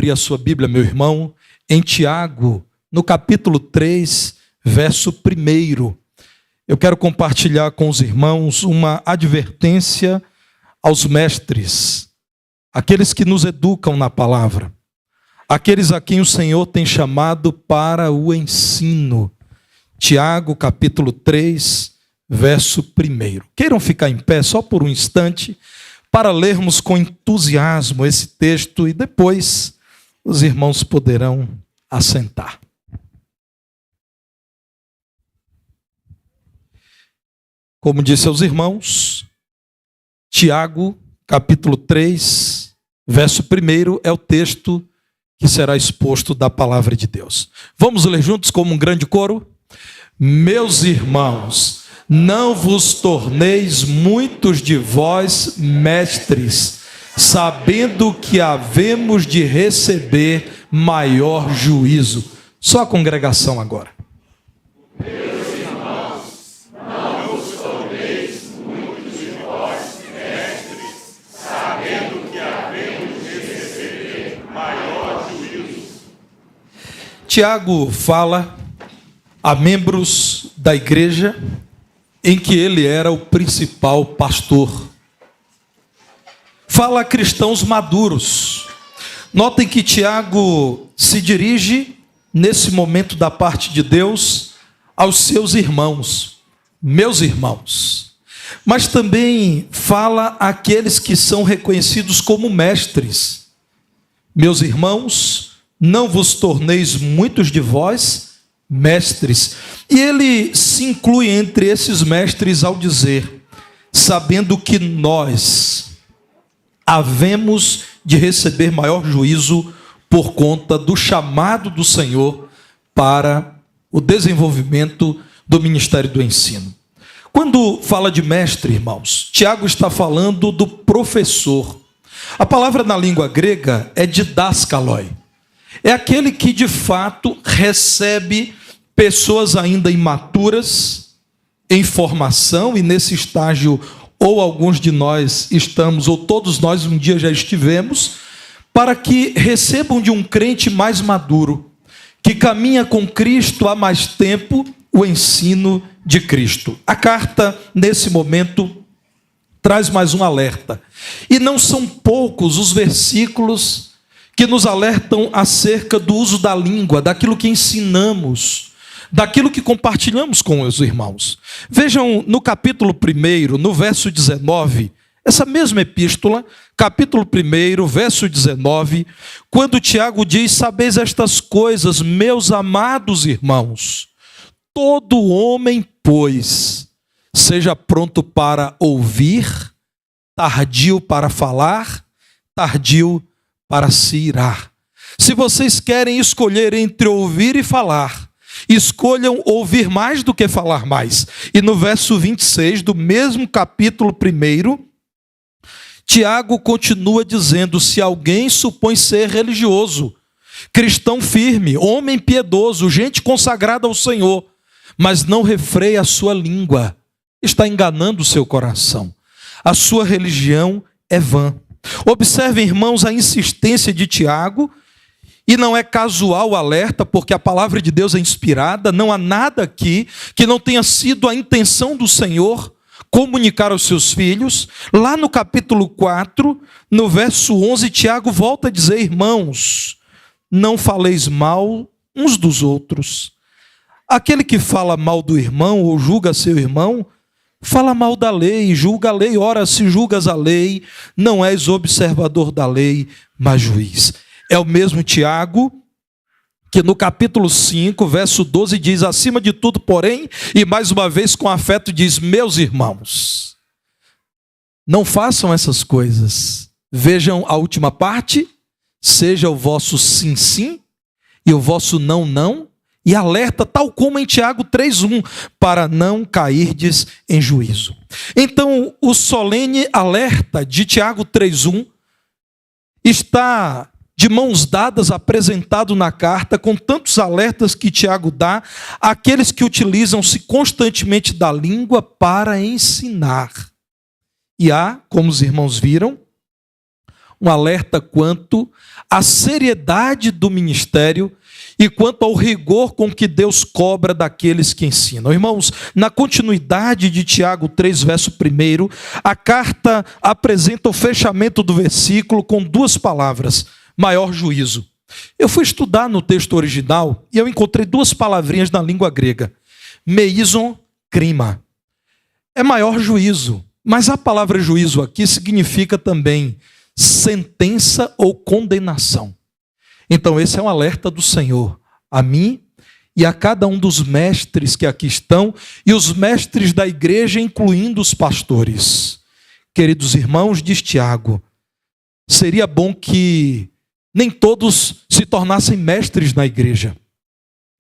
Abrir a sua Bíblia, meu irmão, em Tiago, no capítulo 3, verso 1. Eu quero compartilhar com os irmãos uma advertência aos mestres, aqueles que nos educam na palavra, aqueles a quem o Senhor tem chamado para o ensino. Tiago, capítulo 3, verso 1. Queiram ficar em pé só por um instante, para lermos com entusiasmo esse texto e depois os irmãos poderão assentar. Como disse aos irmãos, Tiago, capítulo 3, verso 1 é o texto que será exposto da palavra de Deus. Vamos ler juntos como um grande coro? Meus irmãos, não vos torneis muitos de vós mestres, sabendo que havemos de receber maior juízo. Só a congregação agora. Meus irmãos, não vos torneis muitos de vós mestres, sabendo que havemos de receber maior juízo. Tiago fala a membros da igreja em que ele era o principal pastor. Fala a cristãos maduros. Notem que Tiago se dirige, nesse momento da parte de Deus, aos seus irmãos, meus irmãos. Mas também fala àqueles que são reconhecidos como mestres. Meus irmãos, não vos torneis muitos de vós mestres. E ele se inclui entre esses mestres ao dizer, sabendo que nós havemos de receber maior juízo por conta do chamado do Senhor para o desenvolvimento do ministério do ensino. Quando fala de mestre, irmãos, Tiago está falando do professor. A palavra na língua grega é didaskaloi. É aquele que de fato recebe pessoas ainda imaturas, em formação, e nesse estágio ou alguns de nós estamos, ou todos nós um dia já estivemos, para que recebam de um crente mais maduro, que caminha com Cristo há mais tempo, o ensino de Cristo. A carta, nesse momento, traz mais um alerta. E não são poucos os versículos que nos alertam acerca do uso da língua, daquilo que ensinamos, daquilo que compartilhamos com os irmãos. Vejam no capítulo 1, no verso 19, essa mesma epístola, capítulo 1, verso 19, quando Tiago diz, sabeis estas coisas, meus amados irmãos, todo homem, pois, seja pronto para ouvir, tardio para falar, tardio para se irar. Se vocês querem escolher entre ouvir e falar, escolham ouvir mais do que falar mais. E no verso 26 do mesmo capítulo 1, Tiago continua dizendo, se alguém supõe ser religioso, cristão firme, homem piedoso, gente consagrada ao Senhor, mas não refreia a sua língua, está enganando o seu coração. A sua religião é vã. Observem, irmãos, a insistência de Tiago. E não é casual o alerta, porque a palavra de Deus é inspirada, não há nada aqui que não tenha sido a intenção do Senhor comunicar aos seus filhos. Lá no capítulo 4, no verso 11, Tiago volta a dizer, irmãos, não faleis mal uns dos outros. Aquele que fala mal do irmão ou julga seu irmão, fala mal da lei, julga a lei. Ora, se julgas a lei, não és observador da lei, mas juiz. É o mesmo Tiago que no capítulo 5, verso 12 diz, acima de tudo, porém, e mais uma vez com afeto diz, meus irmãos, não façam essas coisas. Vejam a última parte, seja o vosso sim, sim, e o vosso não, não, e alerta, tal como em Tiago 3:1, para não cairdes em juízo. Então, o solene alerta de Tiago 3:1 está de mãos dadas apresentado na carta, com tantos alertas que Tiago dá àqueles que utilizam-se constantemente da língua para ensinar. E há, como os irmãos viram, um alerta quanto à seriedade do ministério e quanto ao rigor com que Deus cobra daqueles que ensinam. Irmãos, na continuidade de Tiago 3, verso 1, a carta apresenta o fechamento do versículo com duas palavras: maior juízo. Eu fui estudar no texto original e eu encontrei duas palavrinhas na língua grega: meizon, crima. É maior juízo, mas a palavra juízo aqui significa também sentença ou condenação. Então esse é um alerta do Senhor a mim e a cada um dos mestres que aqui estão e os mestres da igreja, incluindo os pastores. Queridos irmãos, diz Tiago, seria bom que nem todos se tornassem mestres na igreja.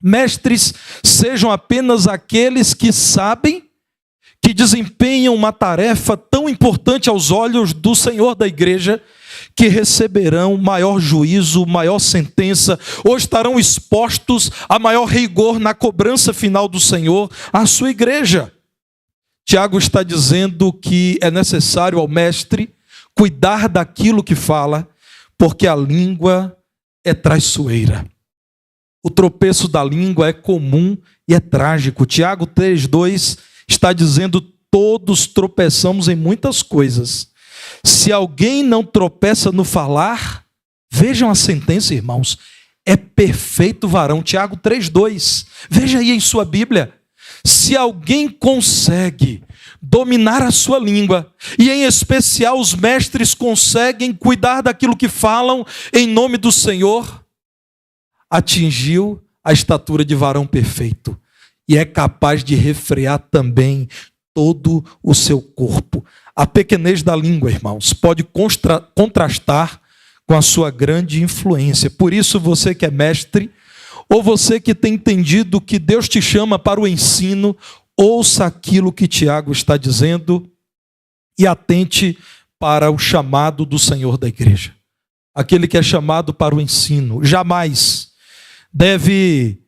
Mestres sejam apenas aqueles que sabem que desempenham uma tarefa tão importante aos olhos do Senhor da igreja, que receberão maior juízo, maior sentença, ou estarão expostos a maior rigor na cobrança final do Senhor à sua igreja. Tiago está dizendo que é necessário ao mestre cuidar daquilo que fala, porque a língua é traiçoeira. O tropeço da língua é comum e é trágico. Tiago 3:2 está dizendo: todos tropeçamos em muitas coisas. Se alguém não tropeça no falar, vejam a sentença, irmãos, é perfeito varão. Tiago 3:2, veja aí em sua Bíblia. Se alguém consegue dominar a sua língua, e em especial os mestres conseguem cuidar daquilo que falam em nome do Senhor, atingiu a estatura de varão perfeito e é capaz de refrear também todo o seu corpo. A pequenez da língua, irmãos, pode contrastar com a sua grande influência. Por isso, você que é mestre, ou você que tem entendido que Deus te chama para o ensino, ouça aquilo que Tiago está dizendo e atente para o chamado do Senhor da igreja. Aquele que é chamado para o ensino jamais deve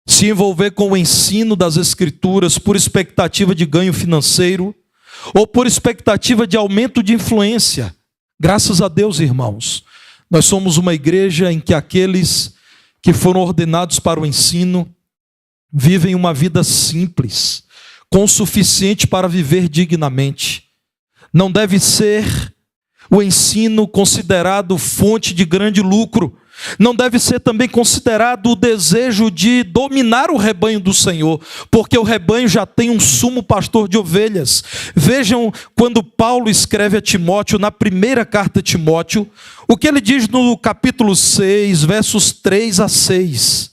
se envolver com o ensino das Escrituras por expectativa de ganho financeiro ou por expectativa de aumento de influência. Graças a Deus, irmãos, nós somos uma igreja em que aqueles que foram ordenados para o ensino vivem uma vida simples, com o suficiente para viver dignamente. Não deve ser o ensino considerado fonte de grande lucro. Não deve ser também considerado o desejo de dominar o rebanho do Senhor, porque o rebanho já tem um sumo pastor de ovelhas. Vejam quando Paulo escreve a Timóteo, na primeira carta a Timóteo, o que ele diz no capítulo 6, versos 3 a 6.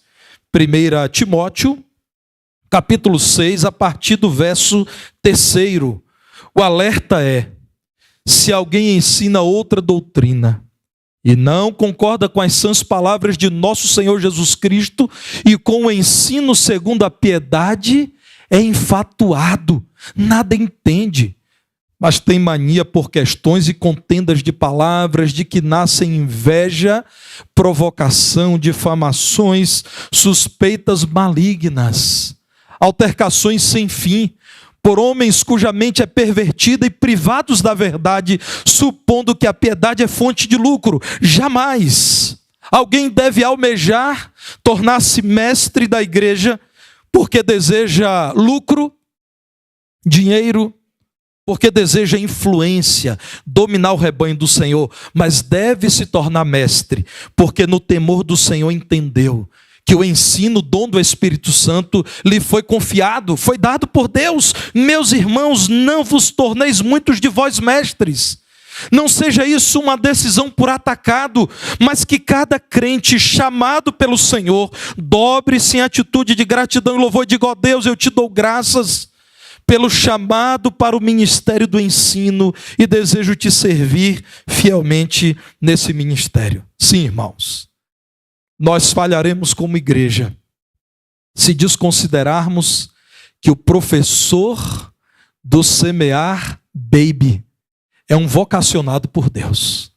1 Timóteo, capítulo 6, a partir do verso 3. O alerta é: se alguém ensina outra doutrina e não concorda com as sãs palavras de nosso Senhor Jesus Cristo e com o ensino segundo a piedade, é infatuado, nada entende, mas tem mania por questões e contendas de palavras, de que nascem inveja, provocação, difamações, suspeitas malignas, altercações sem fim, por homens cuja mente é pervertida e privados da verdade, supondo que a piedade é fonte de lucro. Jamais alguém deve almejar tornar-se mestre da igreja porque deseja lucro, dinheiro, porque deseja influência, dominar o rebanho do Senhor, mas deve se tornar mestre, porque no temor do Senhor entendeu que o ensino, o dom do Espírito Santo, lhe foi confiado, foi dado por Deus. Meus irmãos, não vos torneis muitos de vós mestres. Não seja isso uma decisão por atacado, mas que cada crente chamado pelo Senhor dobre-se em atitude de gratidão e louvor e diga: ó Deus, eu te dou graças pelo chamado para o ministério do ensino e desejo te servir fielmente nesse ministério. Sim, irmãos, nós falharemos como igreja se desconsiderarmos que o professor do semear baby é um vocacionado por Deus.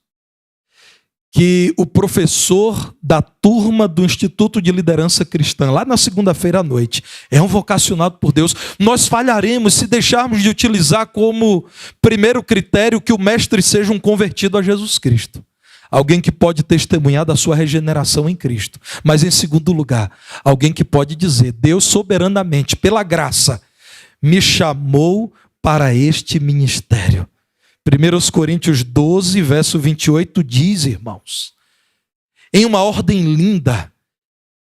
Que o professor da turma do Instituto de Liderança Cristã, lá na segunda-feira à noite, é um vocacionado por Deus. Nós falharemos se deixarmos de utilizar como primeiro critério que o mestre seja um convertido a Jesus Cristo. Alguém que pode testemunhar da sua regeneração em Cristo. Mas em segundo lugar, alguém que pode dizer: Deus soberanamente, pela graça, me chamou para este ministério. 1 Coríntios 12, verso 28 diz, irmãos, em uma ordem linda,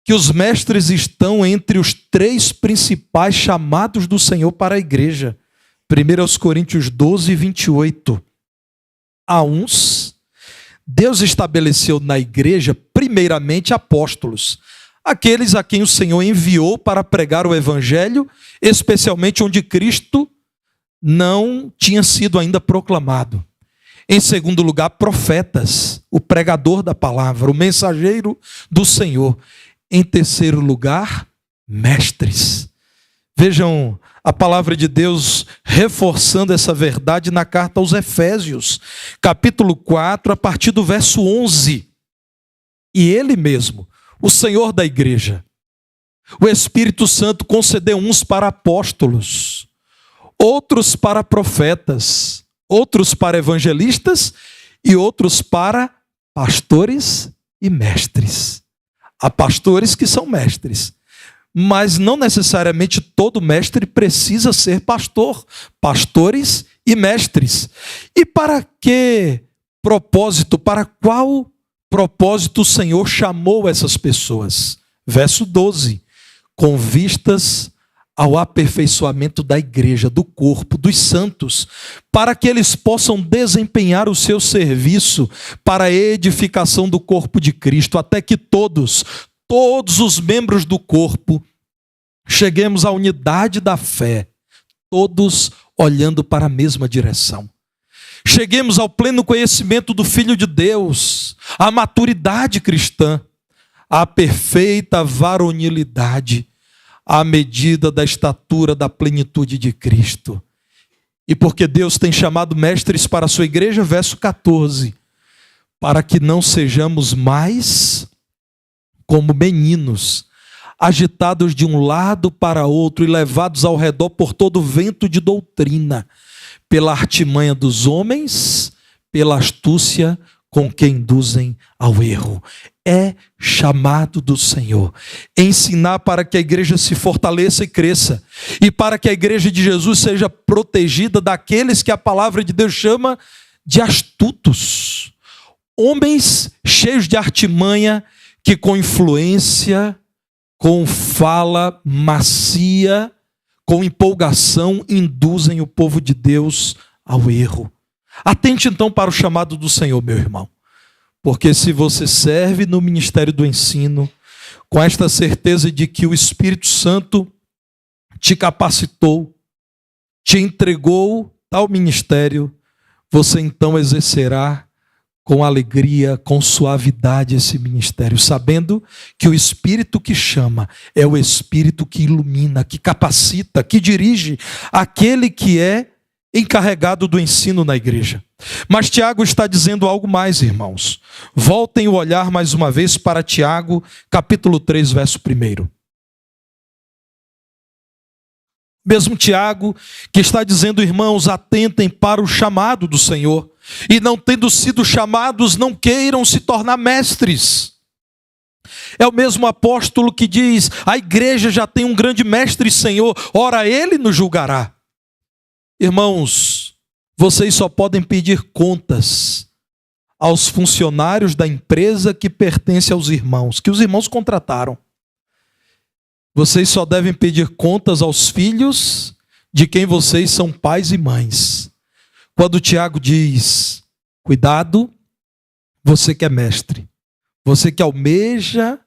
que os mestres estão entre os 3 principais chamados do Senhor para a igreja. 1 Coríntios 12, 28. A uns, Deus estabeleceu na igreja, primeiramente, apóstolos, aqueles a quem o Senhor enviou para pregar o evangelho, especialmente onde Cristo não tinha sido ainda proclamado. Em segundo lugar, profetas, o pregador da palavra, o mensageiro do Senhor. Em terceiro lugar, mestres. Vejam a palavra de Deus reforçando essa verdade na carta aos Efésios, capítulo 4, a partir do verso 11. E ele mesmo, o Senhor da igreja, o Espírito Santo concedeu uns para apóstolos, outros para profetas, outros para evangelistas e outros para pastores e mestres. Há pastores que são mestres, mas não necessariamente todo mestre precisa ser pastor. Pastores e mestres. E para que propósito, para qual propósito o Senhor chamou essas pessoas? Verso 12. Com vistas ao aperfeiçoamento da igreja, do corpo, dos santos, para que eles possam desempenhar o seu serviço para a edificação do corpo de Cristo, até que todos os membros do corpo, cheguemos à unidade da fé, todos olhando para a mesma direção. Cheguemos ao pleno conhecimento do Filho de Deus, à maturidade cristã, à perfeita varonilidade, à medida da estatura da plenitude de Cristo. E porque Deus tem chamado mestres para a sua igreja, verso 14, para que não sejamos mais como meninos, agitados de um lado para outro e levados ao redor por todo vento de doutrina, pela artimanha dos homens, pela astúcia com que induzem ao erro. É chamado do Senhor ensinar para que a igreja se fortaleça e cresça, e para que a igreja de Jesus seja protegida daqueles que a palavra de Deus chama de astutos, homens cheios de artimanha, que com influência, com fala macia, com empolgação, induzem o povo de Deus ao erro. Atente então para o chamado do Senhor, meu irmão. Porque se você serve no ministério do ensino, com esta certeza de que o Espírito Santo te capacitou, te entregou tal ministério, você então exercerá com alegria, com suavidade esse ministério, sabendo que o Espírito que chama é o Espírito que ilumina, que capacita, que dirige aquele que é encarregado do ensino na igreja. Mas Tiago está dizendo algo mais, irmãos. Voltem o olhar mais uma vez para Tiago, capítulo 3, verso 1. Mesmo Tiago, que está dizendo, irmãos, atentem para o chamado do Senhor, e não tendo sido chamados, não queiram se tornar mestres. É o mesmo apóstolo que diz, a igreja já tem um grande mestre, Senhor, ora ele nos julgará. Irmãos, vocês só podem pedir contas aos funcionários da empresa que pertence aos irmãos, que os irmãos contrataram. Vocês só devem pedir contas aos filhos de quem vocês são pais e mães. Quando Tiago diz, cuidado, você que é mestre, você que almeja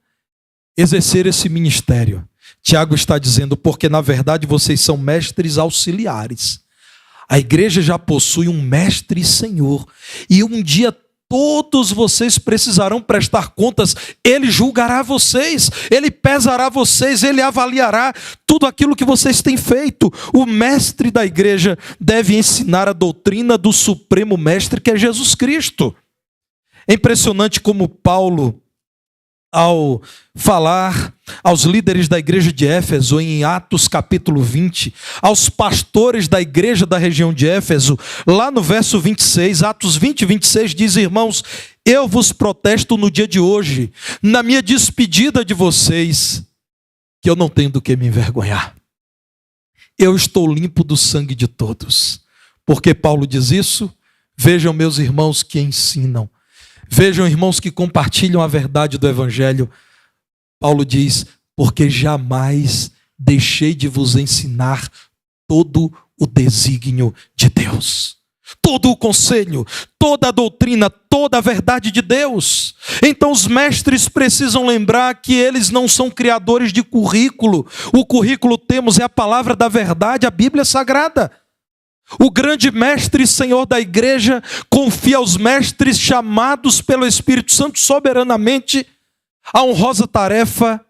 exercer esse ministério. Tiago está dizendo, porque na verdade vocês são mestres auxiliares. A igreja já possui um mestre e senhor. E um dia todos vocês precisarão prestar contas. Ele julgará vocês, ele pesará vocês, ele avaliará tudo aquilo que vocês têm feito. O mestre da igreja deve ensinar a doutrina do supremo mestre, que é Jesus Cristo. É impressionante como Paulo ao falar aos líderes da igreja de Éfeso, em Atos capítulo 20, aos pastores da igreja da região de Éfeso, lá no verso 26, Atos 20, 26, diz: irmãos, eu vos protesto no dia de hoje, na minha despedida de vocês, que eu não tenho do que me envergonhar. Eu estou limpo do sangue de todos. Por que Paulo diz isso? Vejam meus irmãos que ensinam. Vejam irmãos que compartilham a verdade do evangelho. Paulo diz: porque jamais deixei de vos ensinar todo o desígnio de Deus. Todo o conselho, toda a doutrina, toda a verdade de Deus. Então os mestres precisam lembrar que eles não são criadores de currículo. O currículo temos é a palavra da verdade, a Bíblia Sagrada. O grande mestre e Senhor da igreja confia aos mestres chamados pelo Espírito Santo soberanamente a honrosa tarefa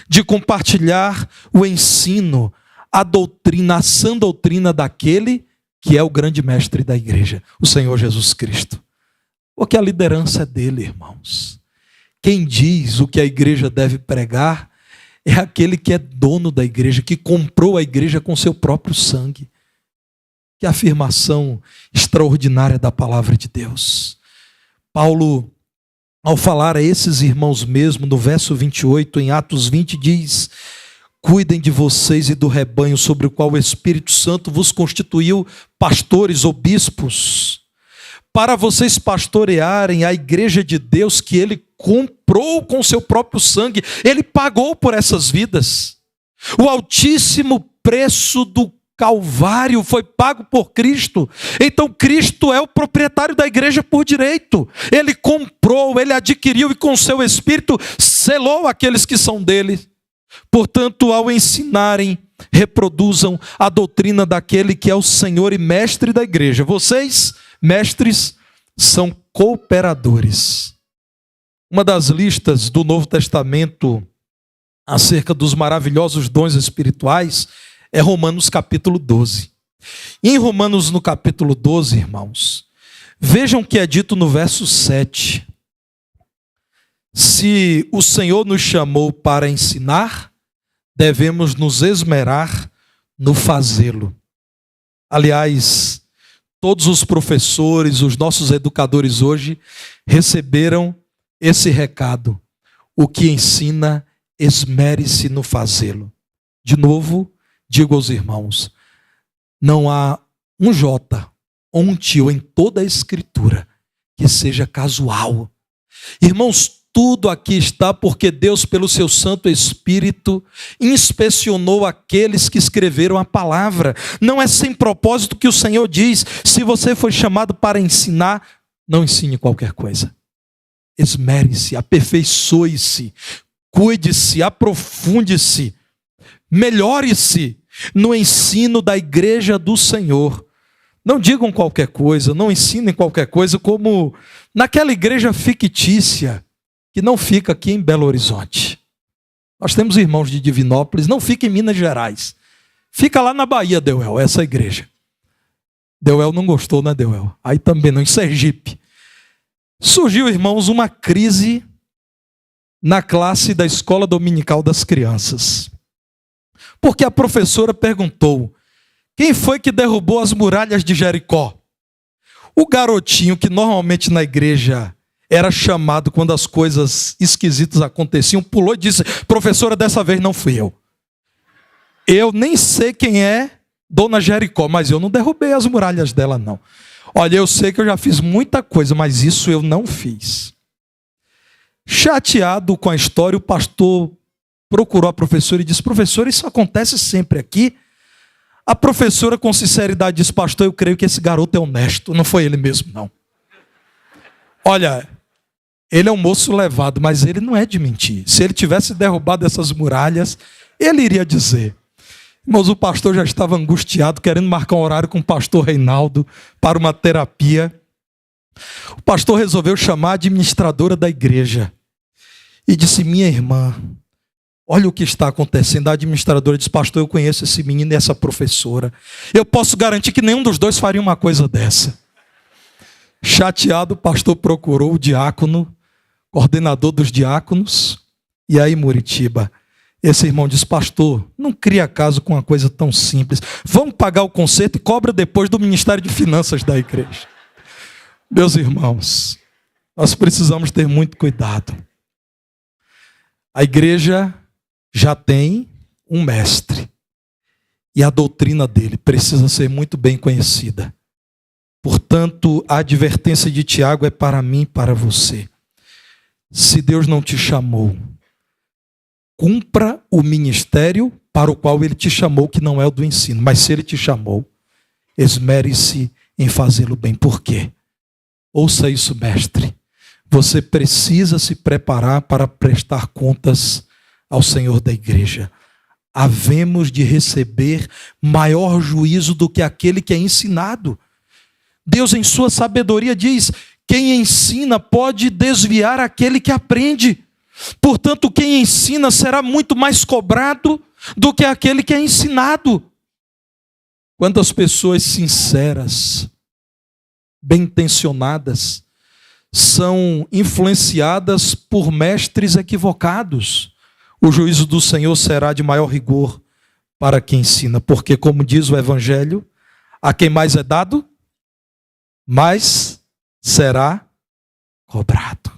de compartilhar o ensino, a doutrina, a sã doutrina daquele que é o grande mestre da igreja, o Senhor Jesus Cristo. Porque a liderança é dele, irmãos. Quem diz o que a igreja deve pregar é aquele que é dono da igreja, que comprou a igreja com seu próprio sangue. Que afirmação extraordinária da palavra de Deus. Paulo, ao falar a esses irmãos mesmo, no verso 28, em Atos 20, diz: cuidem de vocês e do rebanho sobre o qual o Espírito Santo vos constituiu pastores ou bispos, para vocês pastorearem a igreja de Deus que ele comprou com seu próprio sangue. Ele pagou por essas vidas. O altíssimo preço do Calvário foi pago por Cristo. Então Cristo é o proprietário da igreja por direito. Ele comprou, ele adquiriu e com seu Espírito selou aqueles que são dele. Portanto, ao ensinarem, reproduzam a doutrina daquele que é o Senhor e mestre da igreja. Vocês, mestres, são cooperadores. Uma das listas do Novo Testamento acerca dos maravilhosos dons espirituais é Romanos capítulo 12. E em Romanos no capítulo 12, irmãos, vejam o que é dito no verso 7. Se o Senhor nos chamou para ensinar, devemos nos esmerar no fazê-lo. Aliás, todos os professores, os nossos educadores hoje receberam esse recado: o que ensina, esmere-se no fazê-lo. De novo, digo aos irmãos, não há um jota ou um tio em toda a Escritura que seja casual. Irmãos, tudo aqui está porque Deus, pelo seu Santo Espírito, inspecionou aqueles que escreveram a palavra. Não é sem propósito que o Senhor diz: se você foi chamado para ensinar, não ensine qualquer coisa. Esmere-se, aperfeiçoe-se, cuide-se, aprofunde-se, melhore-se no ensino da igreja do Senhor. Não digam qualquer coisa, não ensinem qualquer coisa, como naquela igreja fictícia que não fica aqui em Belo Horizonte. Nós temos irmãos de Divinópolis, não fica em Minas Gerais. Fica lá na Bahia, Deuel, essa igreja. Deuel não gostou, né, Deuel? Aí também não, em Sergipe. Surgiu, irmãos, uma crise na classe da escola dominical das crianças. Porque a professora perguntou: quem foi que derrubou as muralhas de Jericó? O garotinho, que normalmente na igreja era chamado quando as coisas esquisitas aconteciam, pulou e disse: professora, dessa vez não fui eu. Eu nem sei quem é Dona Jericó, mas eu não derrubei as muralhas dela, não. Olha, eu sei que eu já fiz muita coisa, mas isso eu não fiz. Chateado com a história, o pastor procurou a professora e disse: professora, isso acontece sempre aqui? A professora, com sinceridade, disse: pastor, eu creio que esse garoto é honesto. Não foi ele mesmo, não. Olha, ele é um moço levado, mas ele não é de mentir. Se ele tivesse derrubado essas muralhas, ele iria dizer. Mas o pastor já estava angustiado, querendo marcar um horário com o pastor Reinaldo para uma terapia. O pastor resolveu chamar a administradora da igreja e disse: minha irmã, olha o que está acontecendo. A administradora disse: pastor, eu conheço esse menino e essa professora. Eu posso garantir que nenhum dos dois faria uma coisa dessa. Chateado, o pastor procurou o diácono, coordenador dos diáconos, E aí, Muritiba, esse irmão diz: pastor, não cria caso com uma coisa tão simples. Vamos pagar o conserto e cobra depois do Ministério de Finanças da igreja. Meus irmãos, nós precisamos ter muito cuidado. A igreja já tem um mestre. E a doutrina dele precisa ser muito bem conhecida. Portanto, a advertência de Tiago é para mim e para você. Se Deus não te chamou, cumpra o ministério para o qual ele te chamou, que não é o do ensino. Mas se ele te chamou, esmere-se em fazê-lo bem. Por quê? Ouça isso, mestre. Você precisa se preparar para prestar contas ao Senhor da igreja. Havemos de receber maior juízo do que aquele que é ensinado. Deus, em sua sabedoria, diz: quem ensina pode desviar aquele que aprende. Portanto, quem ensina será muito mais cobrado do que aquele que é ensinado. Quantas pessoas sinceras, bem-intencionadas, são influenciadas por mestres equivocados. O juízo do Senhor será de maior rigor para quem ensina, porque, como diz o Evangelho, a quem mais é dado, mais será cobrado.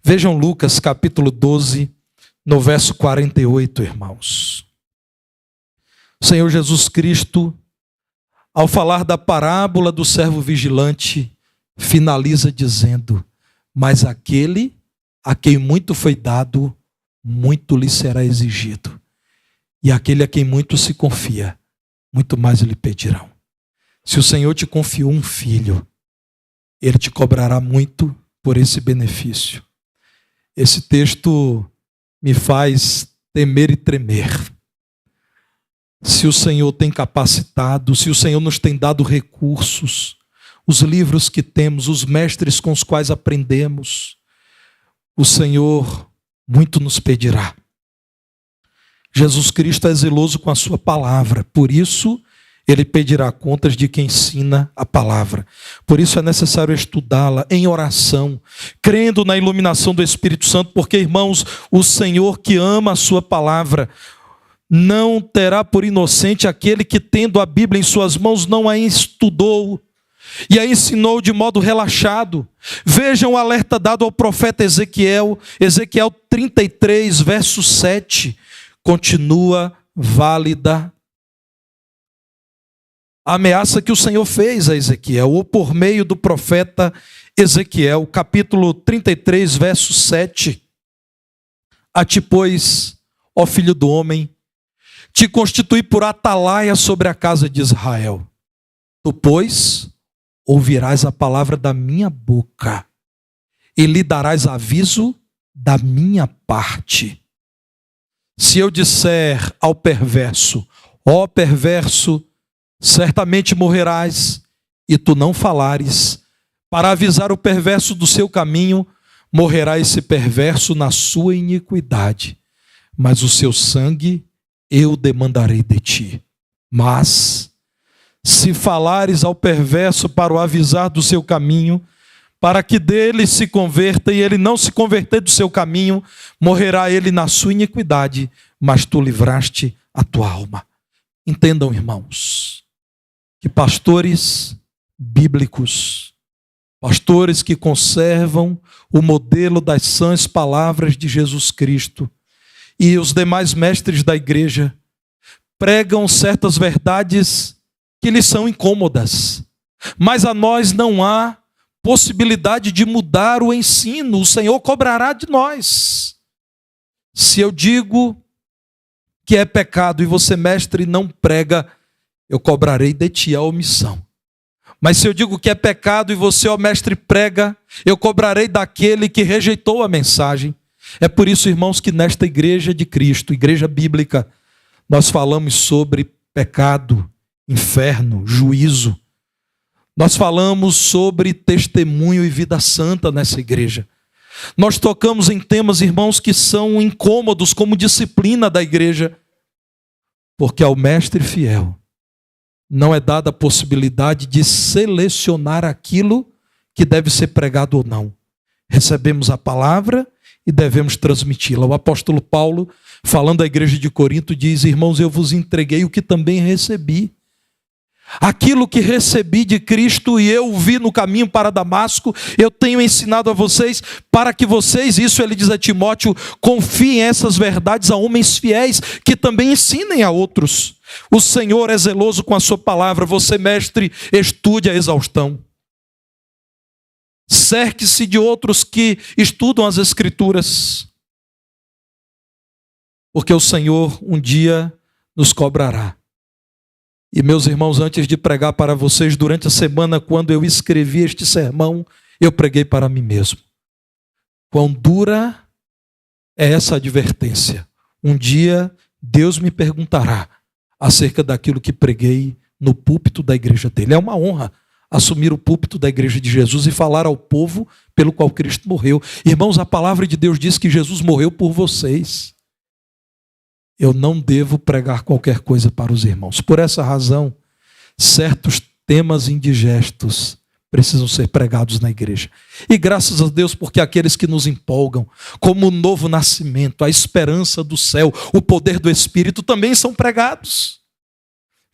Vejam Lucas capítulo 12, no verso 48, irmãos. O Senhor Jesus Cristo, ao falar da parábola do servo vigilante, finaliza dizendo: mas aquele a quem muito foi dado, muito lhe será exigido. E aquele a quem muito se confia, muito mais lhe pedirão. Se o Senhor te confiou um filho, ele te cobrará muito por esse benefício. Esse texto me faz temer e tremer. Se o Senhor tem capacitado, se o Senhor nos tem dado recursos, os livros que temos, os mestres com os quais aprendemos, o Senhor muito nos pedirá. Jesus Cristo é zeloso com a sua palavra, por isso ele pedirá contas de quem ensina a palavra. Por isso é necessário estudá-la em oração, crendo na iluminação do Espírito Santo, porque, irmãos, o Senhor que ama a sua palavra não terá por inocente aquele que, tendo a Bíblia em suas mãos, não a estudou e a ensinou de modo relaxado. Vejam o alerta dado ao profeta Ezequiel, Ezequiel 33, verso 7, continua válida a ameaça que o Senhor fez a Ezequiel, ou por meio do profeta Ezequiel, capítulo 33, verso 7. A ti, pois, ó filho do homem, te constituí por atalaia sobre a casa de Israel. Tu, pois, ouvirás a palavra da minha boca e lhe darás aviso da minha parte. Se eu disser ao perverso: ó perverso, certamente morrerás, e tu não falares, para avisar o perverso do seu caminho, morrerá esse perverso na sua iniquidade, mas o seu sangue eu demandarei de ti. Mas, se falares ao perverso para o avisar do seu caminho, para que dele se converta, e ele não se converter do seu caminho, morrerá ele na sua iniquidade, mas tu livraste a tua alma. Entendam, irmãos, que pastores bíblicos, pastores que conservam o modelo das sãs palavras de Jesus Cristo, e os demais mestres da igreja pregam certas verdades que lhes são incômodas, mas a nós não há possibilidade de mudar o ensino. O Senhor cobrará de nós. Se eu digo que é pecado e você, mestre, não prega, eu cobrarei de ti a omissão. Mas se eu digo que é pecado e você, ó mestre, prega, eu cobrarei daquele que rejeitou a mensagem. É por isso, irmãos, que nesta igreja de Cristo, igreja bíblica, nós falamos sobre pecado, inferno, juízo. Nós falamos sobre testemunho e vida santa nessa igreja. Nós tocamos em temas, irmãos, que são incômodos, como disciplina da igreja, porque ao mestre fiel não é dada a possibilidade de selecionar aquilo que deve ser pregado ou não. Recebemos a palavra e devemos transmiti-la. O apóstolo Paulo, falando à igreja de Corinto, diz: irmãos, eu vos entreguei o que também recebi. Aquilo que recebi de Cristo e eu vi no caminho para Damasco, eu tenho ensinado a vocês, para que vocês, isso ele diz a Timóteo, confiem essas verdades a homens fiéis, que também ensinem a outros. O Senhor é zeloso com a sua palavra. Você, mestre, estude a exaustão. Cerque-se de outros que estudam as Escrituras, porque o Senhor um dia nos cobrará. E meus irmãos, antes de pregar para vocês, durante a semana, quando eu escrevi este sermão, eu preguei para mim mesmo. Quão dura é essa advertência. Um dia Deus me perguntará acerca daquilo que preguei no púlpito da igreja dele. É uma honra assumir o púlpito da igreja de Jesus e falar ao povo pelo qual Cristo morreu. Irmãos, a palavra de Deus diz que Jesus morreu por vocês. Eu não devo pregar qualquer coisa para os irmãos. Por essa razão, certos temas indigestos precisam ser pregados na igreja. E graças a Deus, porque aqueles que nos empolgam, como o novo nascimento, a esperança do céu, o poder do Espírito, também são pregados.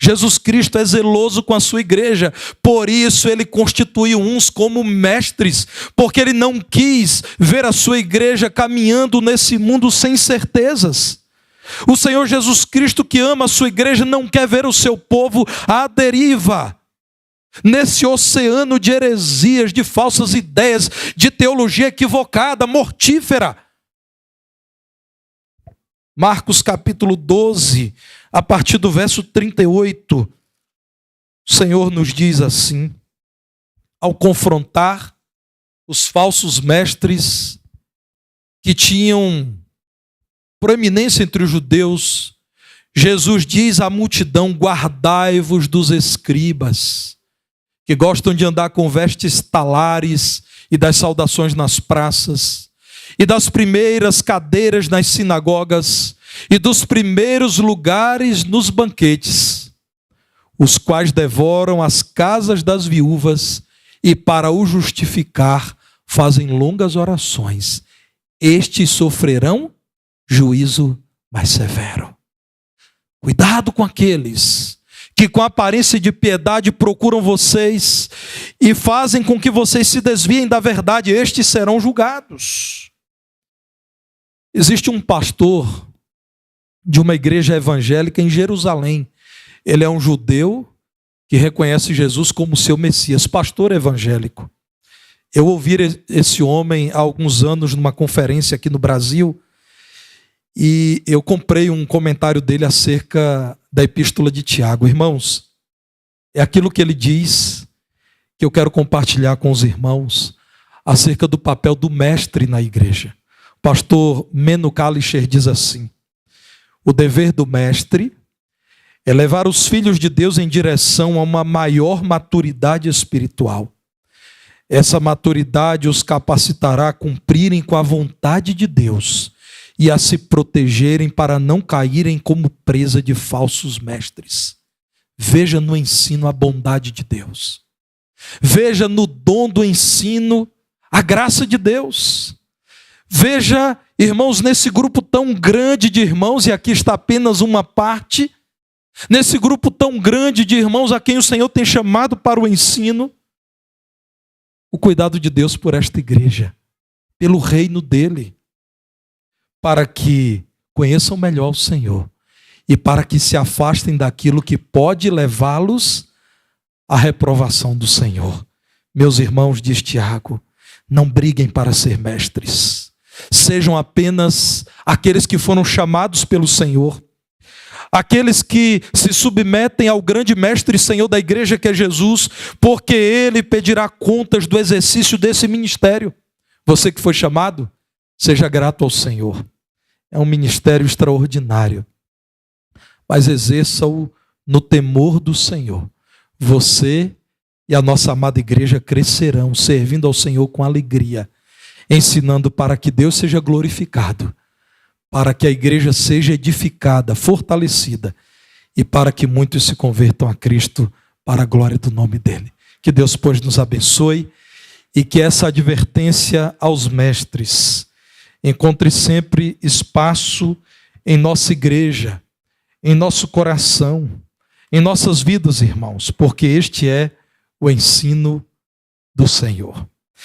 Jesus Cristo é zeloso com a sua igreja, por isso ele constituiu uns como mestres, porque ele não quis ver a sua igreja caminhando nesse mundo sem certezas. O Senhor Jesus Cristo, que ama a sua igreja, não quer ver o seu povo à deriva, nesse oceano de heresias, de falsas ideias, de teologia equivocada, mortífera. Marcos capítulo 12, a partir do verso 38, o Senhor nos diz assim, ao confrontar os falsos mestres que tinham proeminência entre os judeus, Jesus diz à multidão: guardai-vos dos escribas, que gostam de andar com vestes talares e das saudações nas praças, e das primeiras cadeiras nas sinagogas, e dos primeiros lugares nos banquetes, os quais devoram as casas das viúvas, e para o justificar fazem longas orações. Estes sofrerão juízo mais severo. Cuidado com aqueles que com aparência de piedade procuram vocês e fazem com que vocês se desviem da verdade. Estes serão julgados. Existe um pastor de uma igreja evangélica em Jerusalém. Ele é um judeu que reconhece Jesus como seu Messias, pastor evangélico. Eu ouvi esse homem há alguns anos numa conferência aqui no Brasil, e eu comprei um comentário dele acerca da epístola de Tiago. Irmãos, é aquilo que ele diz que eu quero compartilhar com os irmãos acerca do papel do mestre na igreja. O pastor Meno Kalischer diz assim: o dever do mestre é levar os filhos de Deus em direção a uma maior maturidade espiritual. Essa maturidade os capacitará a cumprirem com a vontade de Deus e a se protegerem para não caírem como presa de falsos mestres. Veja no ensino a bondade de Deus. Veja no dom do ensino a graça de Deus. Veja, irmãos, nesse grupo tão grande de irmãos, e aqui está apenas uma parte, nesse grupo tão grande de irmãos a quem o Senhor tem chamado para o ensino, o cuidado de Deus por esta igreja, pelo reino dele, para que conheçam melhor o Senhor e para que se afastem daquilo que pode levá-los à reprovação do Senhor. Meus irmãos, diz Tiago, não briguem para ser mestres. Sejam apenas aqueles que foram chamados pelo Senhor, aqueles que se submetem ao grande mestre e Senhor da igreja, que é Jesus, porque ele pedirá contas do exercício desse ministério. Você que foi chamado, seja grato ao Senhor. É um ministério extraordinário, mas exerça-o no temor do Senhor. Você e a nossa amada igreja crescerão, servindo ao Senhor com alegria, ensinando para que Deus seja glorificado, para que a igreja seja edificada, fortalecida, e para que muitos se convertam a Cristo para a glória do nome dele. Que Deus, pois, nos abençoe, e que essa advertência aos mestres, encontre sempre espaço em nossa igreja, em nosso coração, em nossas vidas, irmãos, porque este é o ensino do Senhor.